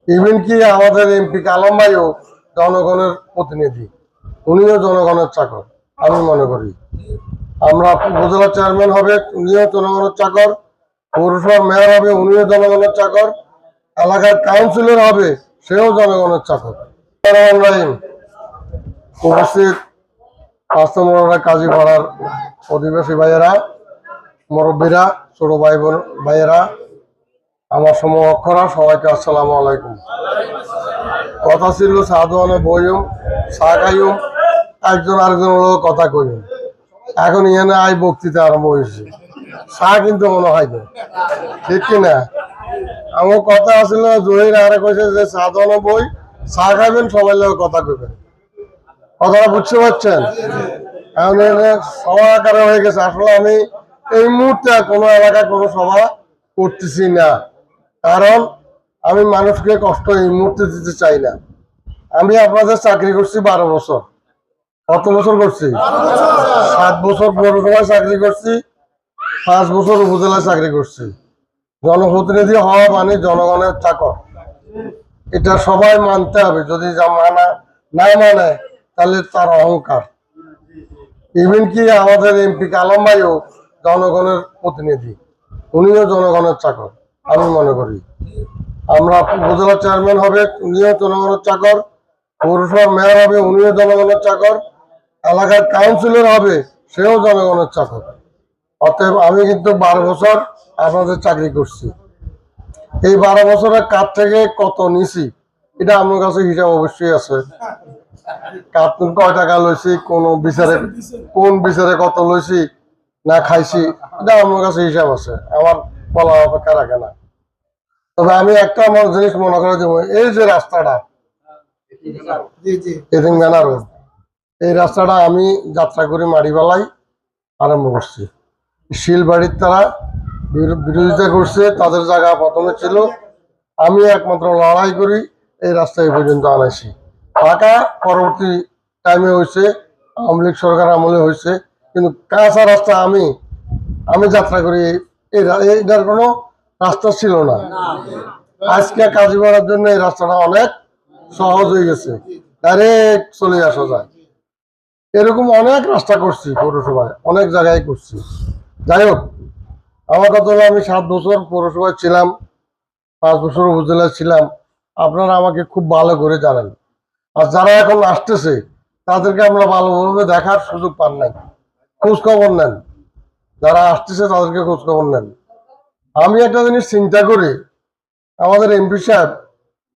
Even কি আমাদের MP কালাম ভাইও জনগণের প্রতিনিধি, উনিও জনগণের চাকর। আমি মনে করি আমরা উপজেলা চেয়ারম্যান হবে, উনিও জনগণের চাকর। পৌরসভার মেয়র হবে, উনিও জনগণের চাকর। এলাকার কাউন্সিলর হবে, সেও জনগণের চাকর। উপস্থিত আস্তমরা কাজীপাড়ার অধিবাসী ভাইয়েরা, মুরব্বীরা, ছোট ভাই বোন ভাইয়েরা, আমার সমকক্ষরা, সবাইকে আসসালামু আলাইকুম। কথা ছিল সাধুয়ানে বইম চা খাইম, একজন আরেকজন লোক কথা কইম। এখন ইহানে আই বক্তৃতা আরম্ভ হয়েছে, চা কিন্তু মনে হয় না, ঠিক কিনা? আমার কথা আসছিল জহির আরে কইছে যে সাধুয়ানে বই চা খাইবেন, সবাই লোক কথা কইবেন। কথাটা বুঝতে পারছেন? এখন এখানে সভা আকারে হয়ে গেছে। আসলে আমি এই মুহূর্তে কোনো এলাকায় কোনো সভা করতেছি না, কারণ আমি মানুষকে কষ্ট এই মুহূর্তে দিতে চাই না। আমি আপনাদের চাকরি করছি 12 বছর। কত বছর করছি? 7 বছর পৌরসভায় চাকরি করছি, 5 বছর উপজেলায় চাকরি করছি। জনপ্রতিনিধি হওয়া মানে জনগণের চাকর, এটা সবাই মানতে হবে। যদি যা না মানে তাহলে তার অহংকার। ইভেন কি আমাদের এমপি কালাম ভাইও জনগণের প্রতিনিধি, উনিও জনগণের চাকর। আমি মনে করি আমরা উপজেলা চেয়ারম্যান হবে, উনিও জনগণের চাকর। পৌরসভার মেয়র হবে, উনিও জনগণের চাকর। এলাকার কাউন্সিলর হবে, সেও জনগণের চাকর। অতএব আমি কিন্তু 12 বছর আপনাদের চাকরি করছি। এই 12 বছরের কাজ থেকে কত নিছি এটা আমার কাছে হিসাব অবশ্যই আছে। কার্টুন কয় টাকা লইছি, কোন বিচারে কত লইছি না খাইছি, এটা আমার কাছে হিসাব আছে, আমার বলা অপেক্ষা রাখে না। তবে আমি একটা আমার জিনিস মনে করে দেবো, এই যে রাস্তাটা এদিনগানা রোড, এই রাস্তাটা আমি যাত্রা করি মাড়িবালাই আরম্ভ করছি। শিলবাড়ির তারা বিরোধিতা করছে, তাদের জায়গা প্রথমে ছিল। আমি একমাত্র লড়াই করি এই রাস্তা এই পর্যন্ত আনাইছি। পাকা পরবর্তী টাইমে হয়েছে, আওয়ামী লীগ সরকার আমলে হয়েছে, কিন্তু কাঁচা রাস্তা আমি যাত্রা করি। এটার কোনো রাস্তা ছিল না। আজকে কাজীপাড়ার জন্য এই রাস্তাটা অনেক সহজ হয়ে গেছে, ডাইরেক্ট চলে আসা যায়। এরকম অনেক রাস্তা করছি পৌরসভায়, অনেক জায়গায় করছি। যাই হোক, আমার কথা হলো আমি 7 বছর পৌরসভায় ছিলাম, 5 বছর উপজেলায় ছিলাম। আপনারা আমাকে খুব ভালো করে জানেন। আর যারা এখন আসতেছে তাদেরকে আমরা ভালোভাবে দেখার সুযোগ পান নাই, খোঁজ খবর নেন। যারা আসতেছে তাদেরকে খোঁজ খবর নেন। আমি একটা জিনিস চিন্তা করি, আমাদের এমপি সাহেব